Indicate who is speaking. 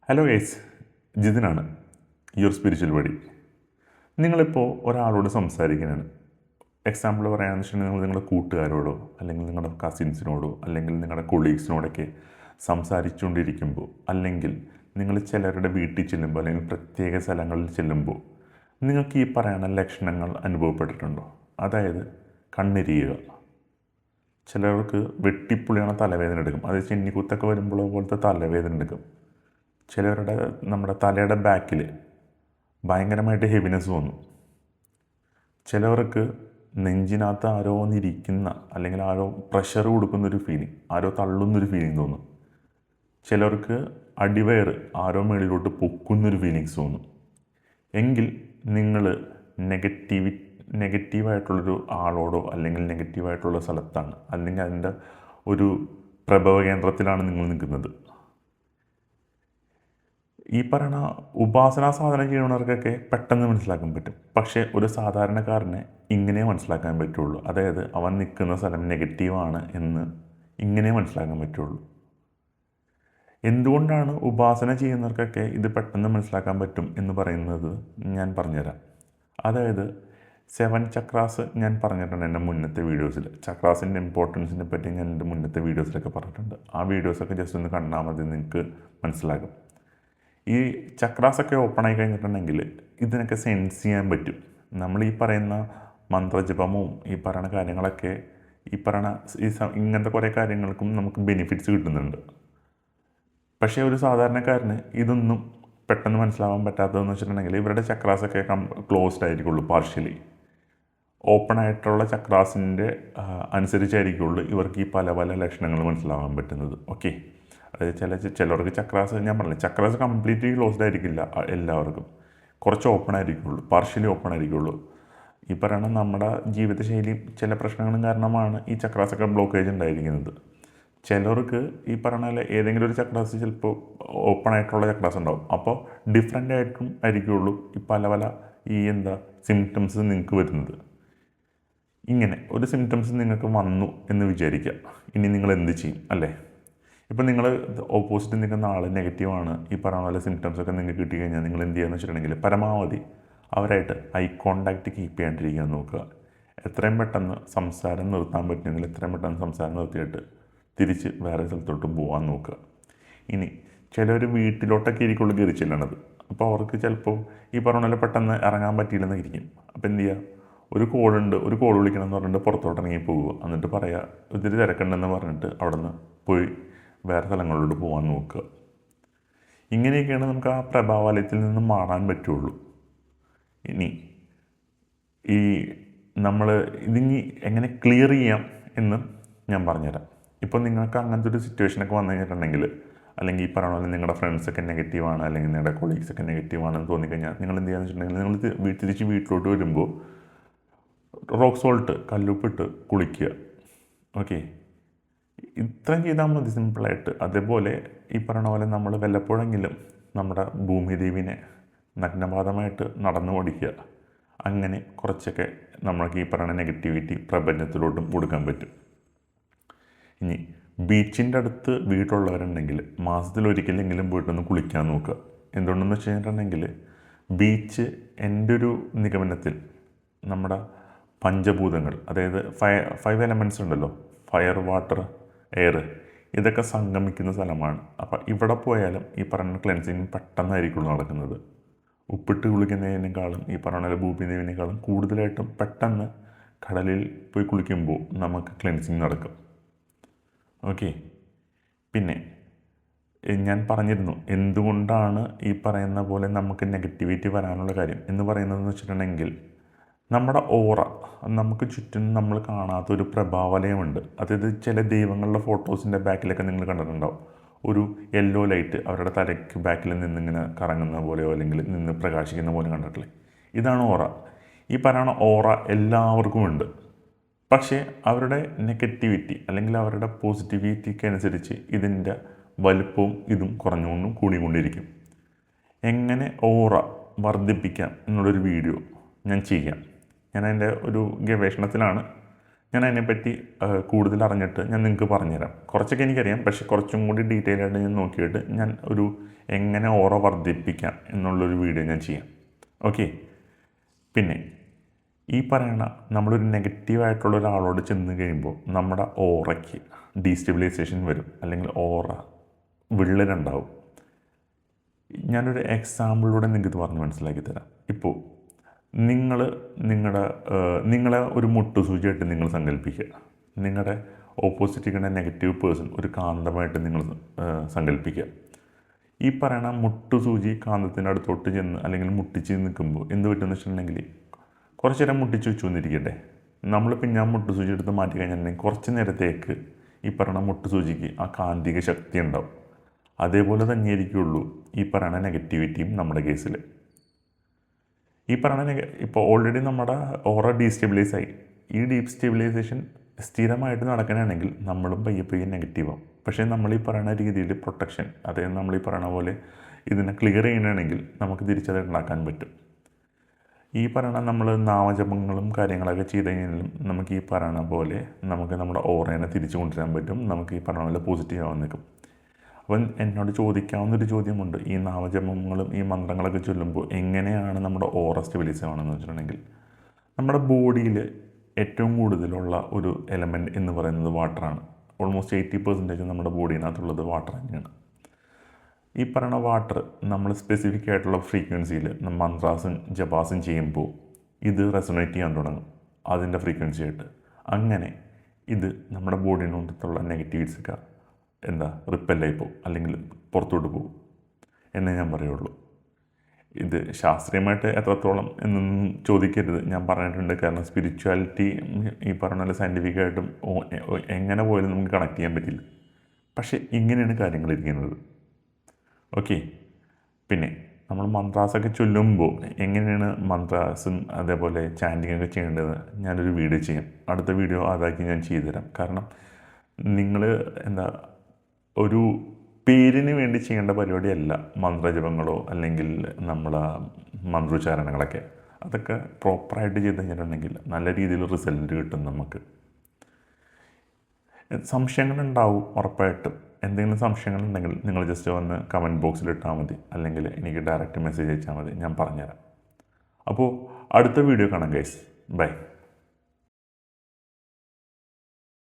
Speaker 1: Hello guys, ജിതിനാണ് your spiritual buddy. നിങ്ങളിപ്പോൾ ഒരാളോട് സംസാരിക്കാനാണ്. എക്സാമ്പിൾ പറയുകയാണെന്ന് വെച്ചിട്ടുണ്ടെങ്കിൽ നിങ്ങളുടെ കൂട്ടുകാരോടോ അല്ലെങ്കിൽ നിങ്ങളുടെ കസിൻസിനോടോ അല്ലെങ്കിൽ നിങ്ങളുടെ കൊളീഗ്സിനോടൊക്കെ സംസാരിച്ചുകൊണ്ടിരിക്കുമ്പോൾ, അല്ലെങ്കിൽ നിങ്ങൾ ചിലരുടെ വീട്ടിൽ ചെല്ലുമ്പോൾ അല്ലെങ്കിൽ പ്രത്യേക സ്ഥലങ്ങളിൽ ചെല്ലുമ്പോൾ നിങ്ങൾക്ക് ഈ പറയുന്ന ലക്ഷണങ്ങൾ അനുഭവപ്പെട്ടിട്ടുണ്ടോ? അതായത് കണ്ണെരിയുക, ചിലർക്ക് വെട്ടിപ്പുള്ളിയാണ് തലവേദന എടുക്കും, അത് ചെന്നിക്കുത്തൊക്കെ വരുമ്പോൾ പോലത്തെ തലവേദന എടുക്കും. ചിലരുടെ നമ്മുടെ തലയുടെ ബാക്കിൽ ഭയങ്കരമായിട്ട് ഹെവിനെസ് തോന്നും. ചിലവർക്ക് നെഞ്ചിനകത്ത് ആരോ ഒന്നിരിക്കുന്ന അല്ലെങ്കിൽ ആരോ പ്രഷർ കൊടുക്കുന്നൊരു ഫീലിംഗ്, ആരോ തള്ളുന്നൊരു ഫീലിംഗ് തോന്നും. ചിലർക്ക് അടിവയറ് ആരോ മേളിലോട്ട് പൊക്കുന്നൊരു ഫീലിങ്സ് തോന്നും. എങ്കിൽ നിങ്ങൾ നെഗറ്റീവായിട്ടുള്ളൊരു ആളോടോ അല്ലെങ്കിൽ നെഗറ്റീവായിട്ടുള്ള സ്ഥലത്താണ്, അല്ലെങ്കിൽ അതിൻ്റെ ഒരു പ്രഭവ കേന്ദ്രത്തിലാണ് നിങ്ങൾ നിൽക്കുന്നത്. ഈ പറയുന്ന ഉപാസനാ സാധനം ചെയ്യുന്നവർക്കൊക്കെ പെട്ടെന്ന് മനസ്സിലാക്കാൻ പറ്റും. പക്ഷേ ഒരു സാധാരണക്കാരനെ ഇങ്ങനെ മനസ്സിലാക്കാൻ പറ്റുള്ളൂ. അതായത് അവൻ നിൽക്കുന്ന സ്ഥലം നെഗറ്റീവാണ് എന്ന് ഇങ്ങനെ മനസ്സിലാക്കാൻ പറ്റുള്ളൂ. എന്തുകൊണ്ടാണ് ഉപാസന ചെയ്യുന്നവർക്കൊക്കെ ഇത് പെട്ടെന്ന് മനസ്സിലാക്കാൻ പറ്റും എന്ന് പറയുന്നത് ഞാൻ പറഞ്ഞുതരാം. അതായത് 7 ചക്രാസ് ഞാൻ പറഞ്ഞിട്ടുണ്ട് എൻ്റെ മുന്നത്തെ വീഡിയോസിൽ. ചക്രാസിൻ്റെ ഇമ്പോർട്ടൻസിനെ പറ്റി ഞാൻ എൻ്റെ മുന്നത്തെ വീഡിയോസിലൊക്കെ പറഞ്ഞിട്ടുണ്ട്. ആ വീഡിയോസൊക്കെ ജസ്റ്റ് ഒന്ന് കണ്ടാൽ മതി, നിങ്ങൾക്ക് മനസ്സിലാകും. ഈ ചക്രാസൊക്കെ ഓപ്പൺ ആയി കഴിഞ്ഞിട്ടുണ്ടെങ്കിൽ ഇതിനൊക്കെ സെൻസ് ചെയ്യാൻ പറ്റും. നമ്മൾ ഈ പറയുന്ന മന്ത്രജപവും ഈ പറയുന്ന കാര്യങ്ങളൊക്കെ ഇങ്ങനത്തെ കുറേ കാര്യങ്ങൾക്കും നമുക്ക് ബെനിഫിറ്റ്സ് കിട്ടുന്നുണ്ട്. പക്ഷേ ഒരു സാധാരണക്കാരന് ഇതൊന്നും പെട്ടെന്ന് മനസ്സിലാവാൻ പറ്റാത്തതെന്ന് വെച്ചിട്ടുണ്ടെങ്കിൽ ഇവരുടെ ചക്രാസൊക്കെ ക്ലോസ്ഡ് ആയിരിക്കുള്ളൂ, പാർഷ്യലി. ഓപ്പൺ ആയിട്ടുള്ള ചക്രാസിൻ്റെ അനുസരിച്ചായിരിക്കുള്ളൂ ഇവർക്ക് ഈ പല പല ലക്ഷണങ്ങൾ മനസ്സിലാവാൻ പറ്റുന്നത്. ഓക്കെ, അതായത് ചിലർക്ക് ചക്രാസ്, ഞാൻ പറഞ്ഞില്ല, ചക്രാസ് കംപ്ലീറ്റ്ലി ക്ലോസ്ഡ് ആയിരിക്കില്ല എല്ലാവർക്കും. കുറച്ച് ഓപ്പൺ ആയിരിക്കുള്ളൂ, പാർഷ്യലി ഓപ്പൺ ആയിരിക്കുള്ളൂ. ഈ പറയുന്ന നമ്മുടെ ജീവിതശൈലി ചില പ്രശ്നങ്ങളും കാരണമാണ് ഈ ചക്രാസൊക്കെ ബ്ലോക്കേജ് ഉണ്ടായിരിക്കുന്നത്. ചിലർക്ക് ഈ പറയുന്ന ഏതെങ്കിലും ഒരു ചക്രാസ് ചിലപ്പോൾ ഓപ്പൺ ആയിട്ടുള്ള ചക്രാസ് ഉണ്ടാവും. അപ്പോൾ ഡിഫറെൻ്റ് ആയിട്ടും ആയിരിക്കുള്ളൂ ഈ പല പല സിംറ്റംസ് നിങ്ങൾക്ക് വരുന്നത്. ഇങ്ങനെ ഒരു സിംറ്റംസ് നിങ്ങൾക്ക് വന്നു എന്ന് വിചാരിക്കുക. ഇനി നിങ്ങൾ എന്ത് ചെയ്യും അല്ലേ? ഇപ്പം നിങ്ങൾ ഓപ്പോസിറ്റ് നിൽക്കുന്ന ആൾ നെഗറ്റീവാണ്, ഈ പറയുന്ന പോലെ സിംറ്റംസൊക്കെ നിങ്ങൾക്ക് കിട്ടിക്കഴിഞ്ഞാൽ നിങ്ങൾ എന്ത് ചെയ്യുകയെന്ന് വെച്ചിട്ടുണ്ടെങ്കിൽ പരമാവധി അവരായിട്ട് ഐ കോണ്ടാക്റ്റ് കീപ്പ് ചെയ്യാണ്ടിരിക്കാൻ നോക്കുക. എത്രയും പെട്ടെന്ന് സംസാരം നിർത്താൻ പറ്റുമെങ്കിൽ എത്രയും പെട്ടെന്ന് സംസാരം നിർത്തിയിട്ട് തിരിച്ച് വേറെ സ്ഥലത്തോട്ട് പോകാൻ നോക്കുക. ഇനി ചിലർ വീട്ടിലോട്ടൊക്കെ ഇരിക്കുള്ളൂ കയറി ചെല്ലണത്. അപ്പോൾ അവർക്ക് ചിലപ്പോൾ ഈ പറഞ്ഞ പോലെ പെട്ടെന്ന് ഇറങ്ങാൻ പറ്റിയില്ലെന്ന് ഇരിക്കും. അപ്പോൾ എന്ത് ചെയ്യുക, ഒരു കോൾ വിളിക്കണം എന്ന് പറഞ്ഞിട്ട് പുറത്തോട്ട് ഇറങ്ങി പോവുക. എന്നിട്ട് പറയുക ഇതിൽ തിരക്കുണ്ടെന്ന് പറഞ്ഞിട്ട് അവിടെ നിന്ന് പോയി വേറെ സ്ഥലങ്ങളിലോട്ട് പോകാൻ നോക്കുക. ഇങ്ങനെയൊക്കെയാണ് നമുക്ക് ആ പ്രഭാവലയത്തിൽ നിന്ന് മാറാൻ പറ്റുള്ളൂ. ഇനി നമ്മൾ ഇതിനി എങ്ങനെ ക്ലിയർ ചെയ്യാം എന്ന് ഞാൻ പറഞ്ഞുതരാം. ഇപ്പോൾ നിങ്ങൾക്ക് അങ്ങനത്തെ ഒരു സിറ്റുവേഷനൊക്കെ വന്നു കഴിഞ്ഞിട്ടുണ്ടെങ്കിൽ, അല്ലെങ്കിൽ ഈ പറയുന്ന പോലെ നിങ്ങളുടെ ഫ്രണ്ട്സൊക്കെ നെഗറ്റീവാണ് അല്ലെങ്കിൽ നിങ്ങളുടെ കൊളീഗ്സൊക്കെ നെഗറ്റീവാണെന്ന് തോന്നിക്കഴിഞ്ഞാൽ നിങ്ങൾ എന്ത് ചെയ്യുകയെന്ന് വെച്ചിട്ടുണ്ടെങ്കിൽ നിങ്ങൾ തിരിച്ച് വീട്ടിലോട്ട് വരുമ്പോൾ റോക്ക് സോൾട്ട്, കല്ലുപ്പിട്ട് കുളിക്കുക. ഓക്കെ, ഇത്രയും ചെയ്താൽ മതി, സിമ്പിളായിട്ട്. അതേപോലെ ഈ പറയുന്ന പോലെ നമ്മൾ വല്ലപ്പോഴെങ്കിലും നമ്മുടെ ഭൂമിദേവിനെ നഗ്നപാതമായിട്ട് നടന്നു ഓടിക്കുക. അങ്ങനെ കുറച്ചൊക്കെ നമ്മൾക്ക് ഈ പറയുന്ന നെഗറ്റിവിറ്റി പ്രപഞ്ചത്തിലോട്ടും കൊടുക്കാൻ പറ്റും. ഇനി ബീച്ചിൻ്റെ അടുത്ത് വീടുള്ളവരുണ്ടെങ്കിൽ മാസത്തിലൊരിക്കലെങ്കിലും പോയിട്ടൊന്ന് കുളിക്കാൻ നോക്കുക. എന്തുകൊണ്ടെന്ന് വെച്ച് കഴിഞ്ഞിട്ടുണ്ടെങ്കിൽ ബീച്ച് എൻ്റെ ഒരു നിഗമനത്തിൽ നമ്മുടെ പഞ്ചഭൂതങ്ങൾ, അതായത് 5 എലമെൻറ്റ്സ് ഉണ്ടല്ലോ, ഫയർ, വാട്ടർ, എയർ, ഇതൊക്കെ സംഗമിക്കുന്ന സ്ഥലമാണ്. അപ്പോൾ ഇവിടെ പോയാലും ഈ പറയുന്ന ക്ലെൻസിങ് പെട്ടെന്നായിരിക്കുള്ളൂ നടക്കുന്നത്. ഉപ്പിട്ട് കുളിക്കുന്നതിനേക്കാളും ഈ പറയുന്ന ഭൂമിദേവിനേക്കാളും കൂടുതലായിട്ടും പെട്ടെന്ന് കടലിൽ പോയി കുളിക്കുമ്പോൾ നമുക്ക് ക്ലെൻസിങ് നടക്കും. ഓക്കെ, പിന്നെ ഞാൻ പറഞ്ഞിരുന്നു എന്തുകൊണ്ടാണ് ഈ പറയുന്ന പോലെ നമുക്ക് നെഗറ്റിവിറ്റി വരാനുള്ള കാര്യം എന്ന് പറയുന്നതെന്ന് വെച്ചിട്ടുണ്ടെങ്കിൽ നമ്മുടെ ഓറ, നമുക്ക് ചുറ്റും നമ്മൾ കാണാത്തൊരു പ്രഭാവലയമുണ്ട്. അതായത് ചില ദൈവങ്ങളുടെ ഫോട്ടോസിൻ്റെ ബാക്കിലൊക്കെ നിങ്ങൾ കണ്ടിട്ടുണ്ടാവും, ഒരു യെല്ലോ ലൈറ്റ് അവരുടെ തലയ്ക്ക് ബാക്കിൽ നിന്നിങ്ങനെ കറങ്ങുന്ന പോലെയോ അല്ലെങ്കിൽ നിന്ന് പ്രകാശിക്കുന്ന പോലെ കണ്ടിട്ടില്ലേ? ഇതാണ് ഓറ. ഈ പറയുന്ന ഓറ എല്ലാവർക്കും ഉണ്ട്. പക്ഷേ അവരുടെ നെഗറ്റിവിറ്റി അല്ലെങ്കിൽ അവരുടെ പോസിറ്റിവിറ്റിക്ക് അനുസരിച്ച് ഇതിൻ്റെ വലുപ്പവും ഇതും കുറഞ്ഞുകൊണ്ടും കൂടിക്കൊണ്ടിരിക്കും. എങ്ങനെ ഓറ വർദ്ധിപ്പിക്കാം എന്നുള്ളൊരു വീഡിയോ ഞാൻ ചെയ്യാം. ഞാൻ അതിൻ്റെ ഒരു ഗവേഷണത്തിലാണ്. ഞാൻ അതിനെപ്പറ്റി കൂടുതൽ അറിഞ്ഞിട്ട് ഞാൻ നിങ്ങൾക്ക് പറഞ്ഞുതരാം. കുറച്ചൊക്കെ എനിക്കറിയാം, പക്ഷേ കുറച്ചും കൂടി ഡീറ്റെയിൽ ആയിട്ട് ഞാൻ നോക്കിയിട്ട് ഞാൻ ഒരു എങ്ങനെ ഓറ വർദ്ധിപ്പിക്കാം എന്നുള്ളൊരു വീഡിയോ ഞാൻ ചെയ്യാം. ഓക്കെ. പിന്നെ ഈ പറയണ നമ്മളൊരു നെഗറ്റീവായിട്ടുള്ള ഒരാളോട് ചെന്ന് കഴിയുമ്പോൾ നമ്മുടെ ഓറയ്ക്ക് ഡീസ്റ്റെബിലൈസേഷൻ വരും, അല്ലെങ്കിൽ ഓറ വിള്ളലുണ്ടാവും. ഞാനൊരു എക്സാമ്പിളിലൂടെ നിങ്ങൾക്ക് ഇത് പറഞ്ഞ് മനസ്സിലാക്കി തരാം. ഇപ്പോൾ നിങ്ങളെ ഒരു മുട്ടുസൂചിയായിട്ട് നിങ്ങൾ സങ്കല്പിക്കുക. നിങ്ങളുടെ ഓപ്പോസിറ്റ് ഇരിക്കുന്ന നെഗറ്റീവ് പേഴ്സൺ ഒരു കാന്തമായിട്ട് നിങ്ങൾ സങ്കല്പിക്കുക. ഈ പറയണ മുട്ടുസൂചി കാന്തത്തിൻ്റെ അടുത്തോട്ട് ചെന്ന് അല്ലെങ്കിൽ മുട്ടിച്ച് നിൽക്കുമ്പോൾ എന്ത് പറ്റുമെന്ന് വെച്ചിട്ടുണ്ടെങ്കിൽ, കുറച്ച് നേരം മുട്ടിച്ച് വെച്ചു എന്നിരിക്കട്ടെ, നമ്മൾ പിന്നെ ആ മുട്ടുസൂചി എടുത്ത് മാറ്റി കഴിഞ്ഞിട്ടുണ്ടെങ്കിൽ കുറച്ച് നേരത്തേക്ക് ഈ പറയണ മുട്ടുസൂചിക്ക് ആ കാന്തിക ശക്തി ഉണ്ടാവും. അതേപോലെ തന്നെ ആയിരിക്കുള്ളൂ ഈ പറയണ നെഗറ്റിവിറ്റിയും നമ്മുടെ കേസിൽ. ഈ പറയണ ഇപ്പോൾ ഓൾറെഡി നമ്മുടെ ഓറ ഡീസ്റ്റെബിലൈസ് ആയി. ഈ ഡീസ്റ്റെബിലൈസേഷൻ സ്ഥിരമായിട്ട് നടക്കണമെങ്കിൽ നമ്മളും പയ്യെ നെഗറ്റീവാകും. പക്ഷേ നമ്മൾ ഈ പറയുന്ന രീതിയിൽ പ്രൊട്ടക്ഷൻ, അതായത് നമ്മൾ ഈ പറയുന്ന പോലെ ഇതിനെ ക്ലിയർ ചെയ്യണമെങ്കിൽ നമുക്ക് തിരിച്ചത് ഉണ്ടാക്കാൻ പറ്റും. ഈ പറയണ നമ്മൾ നാമജപങ്ങളും കാര്യങ്ങളൊക്കെ ചെയ്ത് കഴിഞ്ഞാലും നമുക്ക് ഈ പറയണ പോലെ നമുക്ക് നമ്മുടെ ഓറേനെ തിരിച്ചു കൊണ്ടുവരാൻ പറ്റും. നമുക്ക് ഈ പറഞ്ഞ പോലെ പോസിറ്റീവ് ആവാൻ നിൽക്കും. അപ്പം എന്നോട് ചോദിക്കാവുന്നൊരു ചോദ്യമുണ്ട്, ഈ നാമജപങ്ങളും ഈ മന്ത്രങ്ങളൊക്കെ ചൊല്ലുമ്പോൾ എങ്ങനെയാണ് നമ്മുടെ ഓറ സ്റ്റെബിലൈസ് ആവണമെന്ന് വെച്ചിട്ടുണ്ടെങ്കിൽ, നമ്മുടെ ബോഡിയിൽ ഏറ്റവും കൂടുതലുള്ള ഒരു എലമെൻറ്റ് എന്ന് പറയുന്നത് വാട്ടറാണ്. ഓൾമോസ്റ്റ് 80% നമ്മുടെ ബോഡിനകത്തുള്ളത് വാട്ടർ തന്നെയാണ്. ഈ പറയുന്ന വാട്ടർ നമ്മൾ സ്പെസിഫിക് ആയിട്ടുള്ള ഫ്രീക്വൻസിയിൽ മന്ത്രാസും ജപാസും ചെയ്യുമ്പോൾ ഇത് റെസൊണേറ്റ് ചെയ്യാൻ തുടങ്ങും അതിൻ്റെ ഫ്രീക്വൻസി ആയിട്ട്. അങ്ങനെ ഇത് നമ്മുടെ ബോഡിനകത്തുള്ള നെഗറ്റിവിറ്റീസൊക്കെ റിപ്പല്ലായി പോകും, അല്ലെങ്കിൽ പുറത്തോട്ട് പോകും എന്നേ ഞാൻ പറയുള്ളൂ. ഇത് ശാസ്ത്രീയമായിട്ട് എത്രത്തോളം എന്നൊന്നും ചോദിക്കരുത്, ഞാൻ പറഞ്ഞിട്ടുണ്ട്. കാരണം സ്പിരിച്വാലിറ്റി ഈ പറഞ്ഞ പോലെ സയൻറ്റിഫിക്കായിട്ടും എങ്ങനെ പോയാലും നമുക്ക് കണക്ട് ചെയ്യാൻ പറ്റില്ല. പക്ഷേ ഇങ്ങനെയാണ് കാര്യങ്ങളിരിക്കുന്നത്. ഓക്കെ. പിന്നെ നമ്മൾ മന്ത്രാസൊക്കെ ചൊല്ലുമ്പോൾ എങ്ങനെയാണ് മന്ത്രാസും അതേപോലെ ചാൻറ്റിങ്ങൊക്കെ ചെയ്യേണ്ടത് ഞാനൊരു വീഡിയോ ചെയ്യാം. അടുത്ത വീഡിയോ അതാക്കി ഞാൻ ചെയ്തുതരാം. കാരണം നിങ്ങൾ ഒരു പേരിന് വേണ്ടി ചെയ്യേണ്ട പരിപാടിയല്ല മന്ത്രജപങ്ങളോ അല്ലെങ്കിൽ നമ്മളെ മന്ത്രോച്ചാരണങ്ങളൊക്കെ. അതൊക്കെ പ്രോപ്പറായിട്ട് ചെയ്ത് കഴിഞ്ഞിട്ടുണ്ടെങ്കിൽ നല്ല രീതിയിൽ റിസൾട്ട് കിട്ടും നമുക്ക്. സംശയങ്ങളുണ്ടാവും ഉറപ്പായിട്ടും. എന്തെങ്കിലും സംശയങ്ങളുണ്ടെങ്കിൽ നിങ്ങൾ ജസ്റ്റ് വന്ന് കമൻറ്റ് ബോക്സിൽ ഇട്ടാൽ മതി, അല്ലെങ്കിൽ എനിക്ക് ഡയറക്റ്റ് മെസ്സേജ് അയച്ചാൽ മതി, ഞാൻ പറഞ്ഞുതരാം. അപ്പോൾ അടുത്ത വീഡിയോ കാണാം ഗൈസ്. ബൈ.